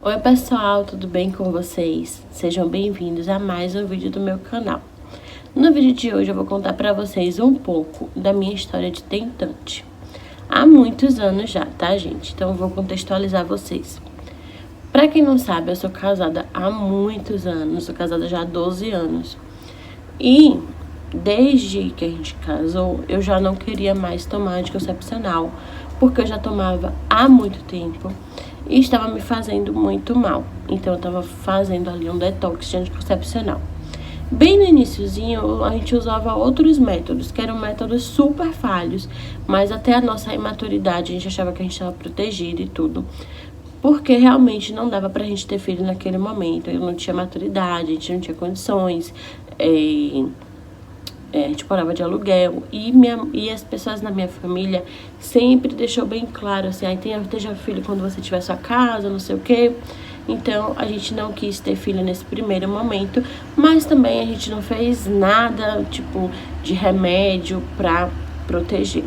Oi pessoal, tudo bem com vocês? Sejam bem-vindos a mais um vídeo do meu canal. No vídeo de hoje eu vou contar pra vocês um pouco da minha história de tentante. Há muitos anos já, tá gente? Então eu vou contextualizar vocês. Pra quem não sabe, eu sou casada há muitos anos, sou casada já há 12 anos. E desde que a gente casou, eu já não queria mais tomar anticoncepcional, porque eu já tomava há muito tempo e estava me fazendo muito mal. Então eu estava fazendo ali um detox de anticoncepcional. Bem no iniciozinho, a gente usava outros métodos, que eram métodos super falhos, mas até a nossa imaturidade, a gente achava que a gente estava protegida e tudo. Porque realmente não dava pra gente ter filho naquele momento. Eu não tinha maturidade, a gente não tinha condições. A gente morava de aluguel. E as pessoas na minha família sempre deixou bem claro assim: tenha filho quando você tiver sua casa, não sei o quê. Então a gente não quis ter filho nesse primeiro momento. Mas também a gente não fez nada tipo de remédio pra proteger.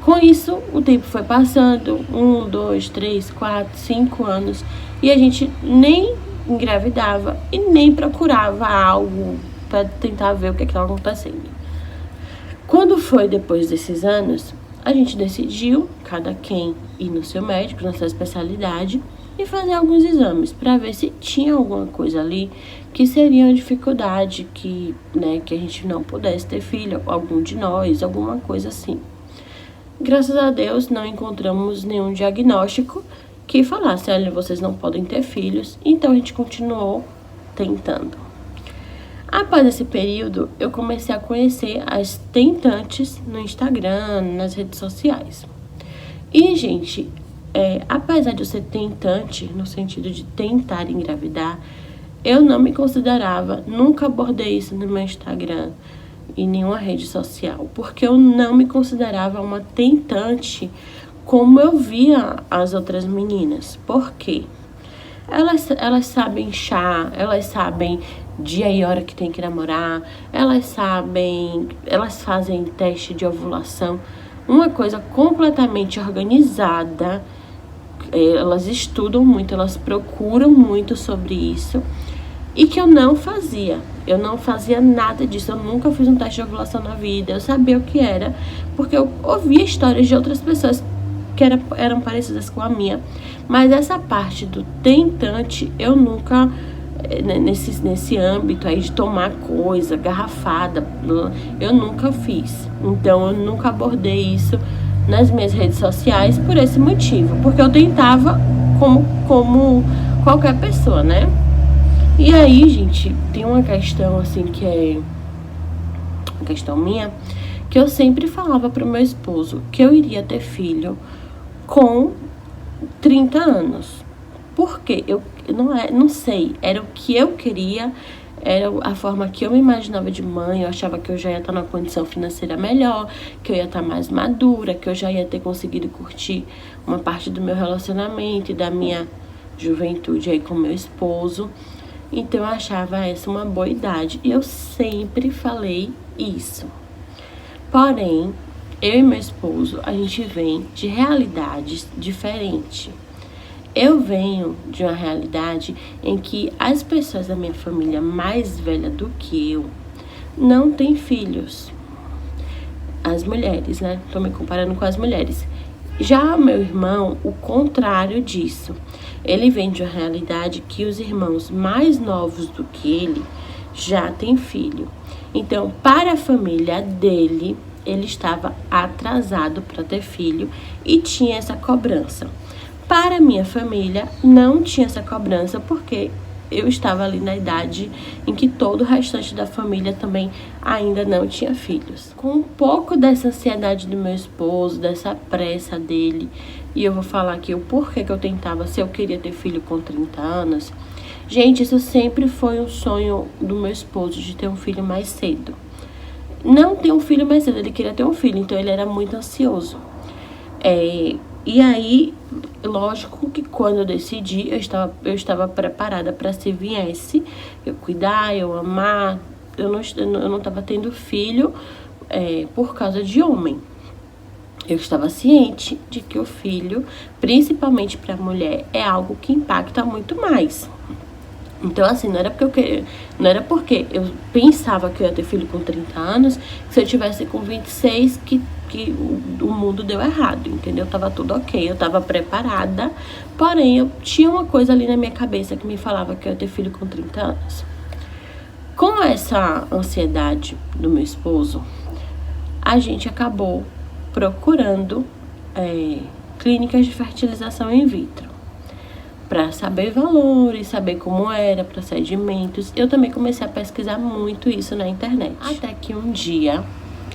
Com isso, o tempo foi passando, 1, 2, 3, 4, 5 anos, e a gente nem engravidava e nem procurava algo para tentar ver o que estava acontecendo. Quando foi depois desses anos, a gente decidiu, cada quem ir no seu médico, na sua especialidade, e fazer alguns exames para ver se tinha alguma coisa ali que seria uma dificuldade, que a gente não pudesse ter filho, algum de nós, alguma coisa assim. Graças a Deus, não encontramos nenhum diagnóstico que falasse: olha, vocês não podem ter filhos. Então, a gente continuou tentando. Após esse período, eu comecei a conhecer as tentantes no Instagram, nas redes sociais. E, gente, apesar de eu ser tentante, no sentido de tentar engravidar, eu não me considerava, nunca abordei isso no meu Instagram, em nenhuma rede social, porque eu não me considerava uma tentante como eu via as outras meninas. Por quê? Elas sabem chá, elas sabem dia e hora que tem que namorar, elas fazem teste de ovulação, uma coisa completamente organizada. Elas estudam muito, elas procuram muito sobre isso. E que eu não fazia nada disso, eu nunca fiz um teste de ovulação na vida, eu sabia o que era, porque eu ouvia histórias de outras pessoas que eram parecidas com a minha, mas essa parte do tentante, eu nunca, nesse âmbito aí de tomar coisa, garrafada, eu nunca fiz, então eu nunca abordei isso nas minhas redes sociais por esse motivo, porque eu tentava como qualquer pessoa, né? E aí, gente, tem uma questão assim que é uma questão minha, que eu sempre falava pro meu esposo que eu iria ter filho com 30 anos. Porque eu não sei, era o que eu queria, era a forma que eu me imaginava de mãe. Eu achava que eu já ia estar numa condição financeira melhor, que eu ia estar mais madura, que eu já ia ter conseguido curtir uma parte do meu relacionamento e da minha juventude aí com meu esposo. Então eu achava essa uma boa idade e eu sempre falei isso. Porém, eu e meu esposo, a gente vem de realidades diferentes. Eu venho de uma realidade em que as pessoas da minha família mais velha do que eu não têm filhos. As mulheres, né? Tô me comparando com as mulheres. Já meu irmão, o contrário disso. Ele vem de uma realidade que os irmãos mais novos do que ele já têm filho. Então, para a família dele, ele estava atrasado para ter filho e tinha essa cobrança. Para a minha família, não tinha essa cobrança, porque eu estava ali na idade em que todo o restante da família também ainda não tinha filhos. Com um pouco dessa ansiedade do meu esposo, dessa pressa dele, e eu vou falar aqui o porquê que eu tentava, se eu queria ter filho com 30 anos. Gente, isso sempre foi um sonho do meu esposo, de ter um filho mais cedo. Não ter um filho mais cedo, ele queria ter um filho, então ele era muito ansioso. E aí, lógico que quando eu decidi, eu estava preparada para, se viesse, eu cuidar, eu amar. Eu não estava tendo filho por causa de homem. Eu estava ciente de que o filho, principalmente para a mulher, é algo que impacta muito mais. Então, assim, não era porque eu pensava que eu ia ter filho com 30 anos, que se eu tivesse com 26, que o mundo deu errado, entendeu? Tava tudo ok, eu tava preparada, porém, eu tinha uma coisa ali na minha cabeça que me falava que eu ia ter filho com 30 anos. Com essa ansiedade do meu esposo, a gente acabou procurando clínicas de fertilização in vitro, para saber valores, saber como era, procedimentos. Eu também comecei a pesquisar muito isso na internet. Até que um dia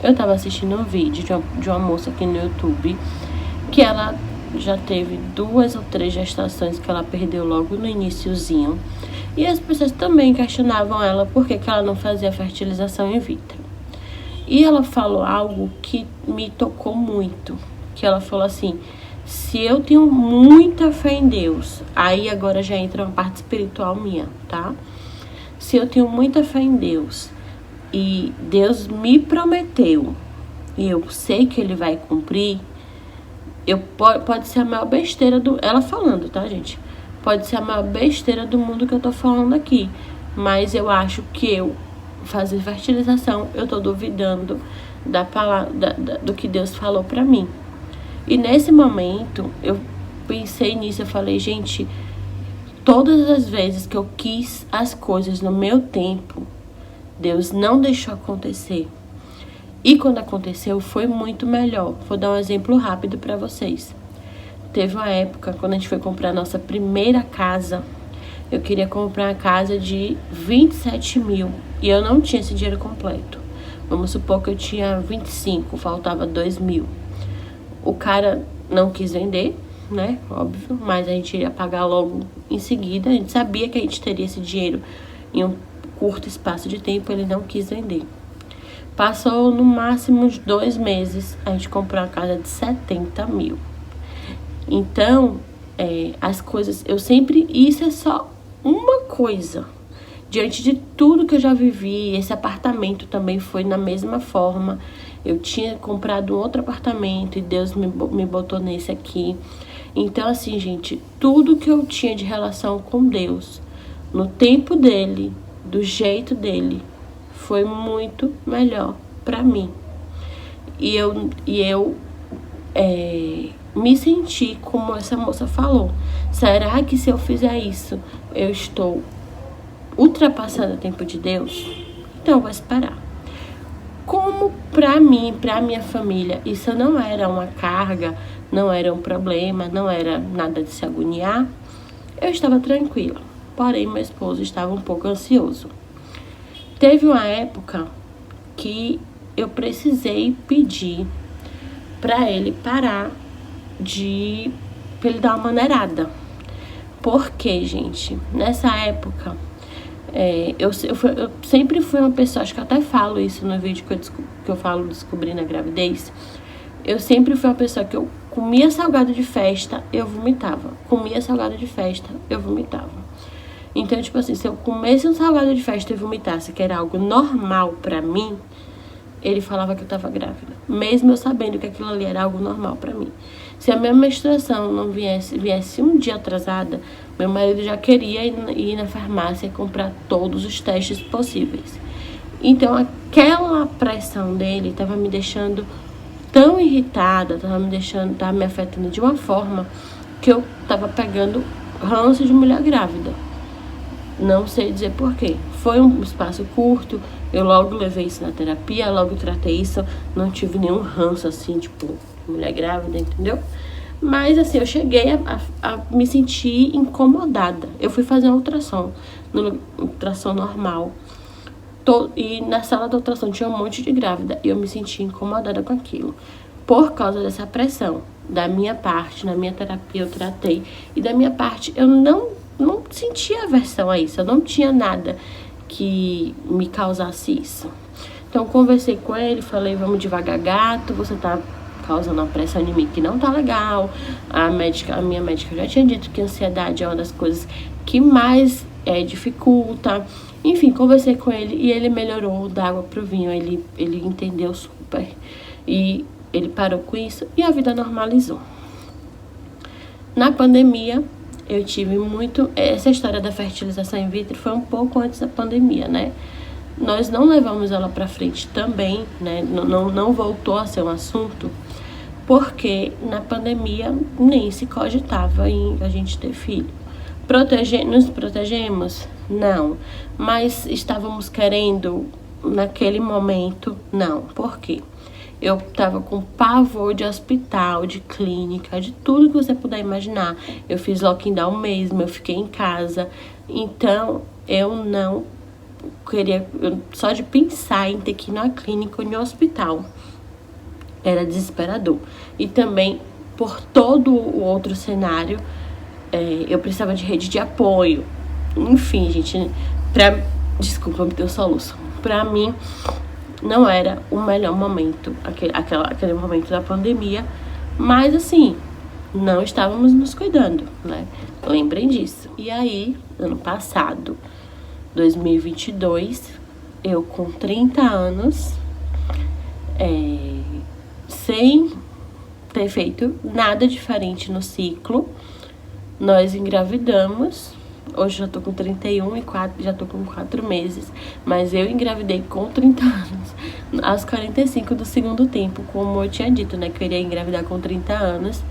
eu estava assistindo um vídeo de uma moça aqui no YouTube, que ela já teve 2 ou 3 gestações que ela perdeu logo no iniciozinho. E as pessoas também questionavam ela por que ela não fazia fertilização in vitro. E ela falou algo que me tocou muito, que ela falou assim: se eu tenho muita fé em Deus, aí agora já entra uma parte espiritual minha, tá? Se eu tenho muita fé em Deus e Deus me prometeu e eu sei que Ele vai cumprir, pode ser a maior besteira ela falando, tá, gente? Pode ser a maior besteira do mundo que eu tô falando aqui, mas eu acho que eu fazer fertilização, eu tô duvidando da palavra, do que Deus falou pra mim. E nesse momento, eu pensei nisso, eu falei, gente, todas as vezes que eu quis as coisas no meu tempo, Deus não deixou acontecer. E quando aconteceu, foi muito melhor. Vou dar um exemplo rápido para vocês. Teve uma época, quando a gente foi comprar a nossa primeira casa, eu queria comprar uma casa de 27 mil e eu não tinha esse dinheiro completo. Vamos supor que eu tinha 25, faltava 2 mil. O cara não quis vender, né? Óbvio, mas a gente iria pagar logo em seguida. A gente sabia que a gente teria esse dinheiro em um curto espaço de tempo, ele não quis vender. Passou no máximo uns 2 meses, a gente comprou uma casa de 70 mil. Então, as coisas, isso é só uma coisa. Diante de tudo que eu já vivi, esse apartamento também foi na mesma forma. Eu tinha comprado um outro apartamento e Deus me botou nesse aqui. Então, assim, gente, tudo que eu tinha de relação com Deus, no tempo dele, do jeito dele, foi muito melhor pra mim. E eu me senti como essa moça falou. Será que se eu fizer isso, eu estou ultrapassando o tempo de Deus? Então, eu vou esperar. Como pra mim, pra minha família, isso não era uma carga, não era um problema, não era nada de se agoniar, eu estava tranquila. Porém, meu esposo estava um pouco ansioso. Teve uma época que eu precisei pedir pra ele parar pra ele dar uma maneirada. Porque, gente, nessa época, eu sempre fui uma pessoa, acho que eu até falo isso no vídeo que eu falo descobrindo a gravidez. Eu sempre fui uma pessoa que eu comia salgado de festa, eu vomitava. Comia salgado de festa, eu vomitava. Então, tipo assim, se eu comesse um salgado de festa e vomitasse, que era algo normal pra mim, ele falava que eu tava grávida. Mesmo eu sabendo que aquilo ali era algo normal pra mim. Se a minha menstruação não viesse um dia atrasada, meu marido já queria ir na farmácia e comprar todos os testes possíveis. Então, aquela pressão dele tava me deixando tão irritada, tava me afetando de uma forma que eu tava pegando ranço de mulher grávida. Não sei dizer porquê. Foi um espaço curto, eu logo levei isso na terapia, logo tratei isso, não tive nenhum ranço assim, tipo, mulher grávida, entendeu? Mas assim, eu cheguei a me sentir incomodada. Eu fui fazer uma ultrassom, ultrassom normal. E na sala da ultrassom tinha um monte de grávida e eu me senti incomodada com aquilo. Por causa dessa pressão. Da minha parte, na minha terapia eu tratei. E da minha parte eu não sentia aversão a isso. Eu não tinha nada que me causasse isso. Então conversei com ele, falei, vamos devagar, gato, você tá causando uma pressão em mim que não tá legal. A minha médica já tinha dito que a ansiedade é uma das coisas que mais dificulta. Enfim, conversei com ele e ele melhorou da água pro vinho. Ele entendeu super. E ele parou com isso e a vida normalizou. Na pandemia, eu tive muito... Essa história da fertilização in vitro foi um pouco antes da pandemia, né? Nós não levamos ela pra frente também, né? Não voltou a ser um assunto, porque na pandemia nem se cogitava em a gente ter filho. Nos protegemos? Não. Mas estávamos querendo, naquele momento, não. Por quê? Eu tava com pavor de hospital, de clínica, de tudo que você puder imaginar. Eu fiz lockdown mesmo, eu fiquei em casa. Então, eu não queria... Só de pensar em ter que ir na clínica ou no hospital era desesperador. E também, por todo o outro cenário, eu precisava de rede de apoio. Enfim, gente, desculpa, me deu soluço. Pra mim, não era o melhor momento, aquele momento da pandemia, mas assim, não estávamos nos cuidando, né? Lembrem disso. E aí, ano passado, 2022, eu com 30 anos, sem ter feito nada diferente no ciclo, nós engravidamos. Hoje já tô com 31 e já tô com 4 meses. Mas eu engravidei com 30 anos, aos 45 do segundo tempo, como eu tinha dito, né? Que eu iria engravidar com 30 anos.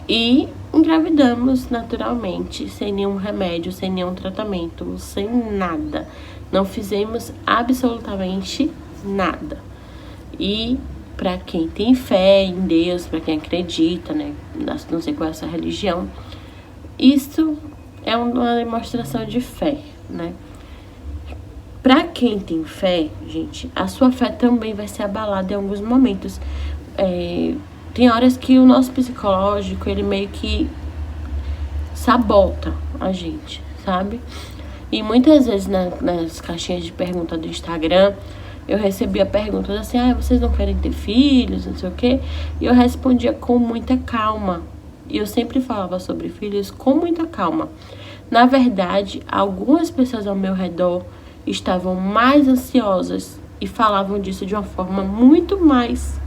E engravidamos naturalmente, sem nenhum remédio, sem nenhum tratamento, sem nada. Não fizemos absolutamente nada. E pra quem tem fé em Deus, pra quem acredita, né? Não sei qual é a sua religião, isso é uma demonstração de fé, né? Pra quem tem fé, gente, a sua fé também vai ser abalada em alguns momentos. Tem horas que o nosso psicológico, ele meio que sabota a gente, sabe? E muitas vezes nas caixinhas de pergunta do Instagram, eu recebia perguntas assim, vocês não querem ter filhos, não sei o quê? E eu respondia com muita calma. E eu sempre falava sobre filhos com muita calma. Na verdade, algumas pessoas ao meu redor estavam mais ansiosas e falavam disso de uma forma muito mais...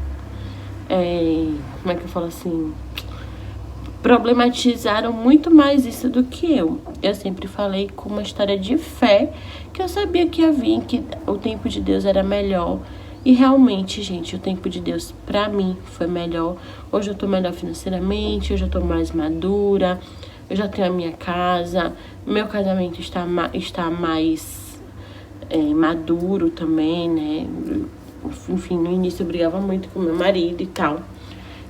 como é que eu falo assim? Problematizaram muito mais isso do que eu. Eu sempre falei com uma história de fé, que eu sabia que ia vir, que o tempo de Deus era melhor. E realmente, gente, o tempo de Deus pra mim foi melhor. Hoje eu tô melhor financeiramente, hoje eu tô mais madura, eu já tenho a minha casa, meu casamento está mais maduro também, né? Enfim, no início eu brigava muito com meu marido e tal.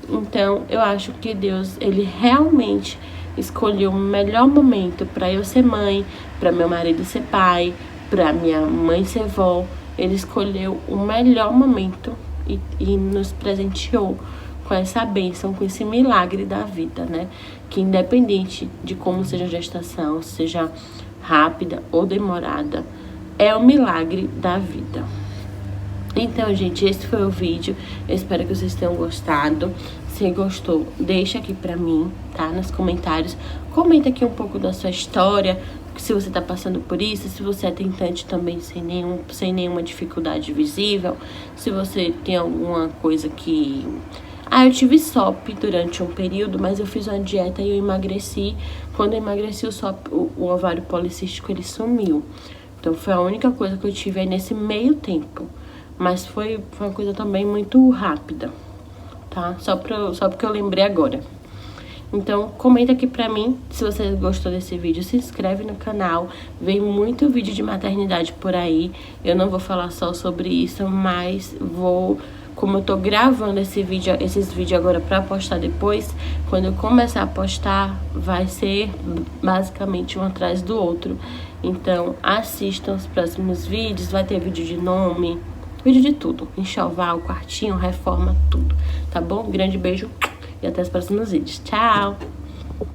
Então, eu acho que Deus, ele realmente escolheu o melhor momento pra eu ser mãe, pra meu marido ser pai, pra minha mãe ser vó. Ele escolheu o melhor momento e nos presenteou com essa bênção, com esse milagre da vida, né? Que independente de como seja a gestação, seja rápida ou demorada, é o milagre da vida. Então, gente, esse foi o vídeo. Eu espero que vocês tenham gostado. Se gostou, deixa aqui pra mim, tá? Nos comentários. Comenta aqui um pouco da sua história, se você tá passando por isso, se você é tentante também sem nenhuma dificuldade visível, se você tem alguma coisa que... eu tive SOP durante um período, mas eu fiz uma dieta e eu emagreci. Quando eu emagreci, o ovário policístico, ele sumiu. Então, foi a única coisa que eu tive aí nesse meio tempo. Mas foi uma coisa também muito rápida, tá? Só porque eu lembrei agora. Então, comenta aqui pra mim se você gostou desse vídeo. Se inscreve no canal. Vem muito vídeo de maternidade por aí. Eu não vou falar só sobre isso, mas como eu tô gravando esses vídeos agora pra postar depois, quando eu começar a postar, vai ser basicamente um atrás do outro. Então, assistam os próximos vídeos. Vai ter vídeo de nome, vídeo de tudo. Enxoval, quartinho, reforma, tudo. Tá bom? Grande beijo e até os próximos vídeos. Tchau!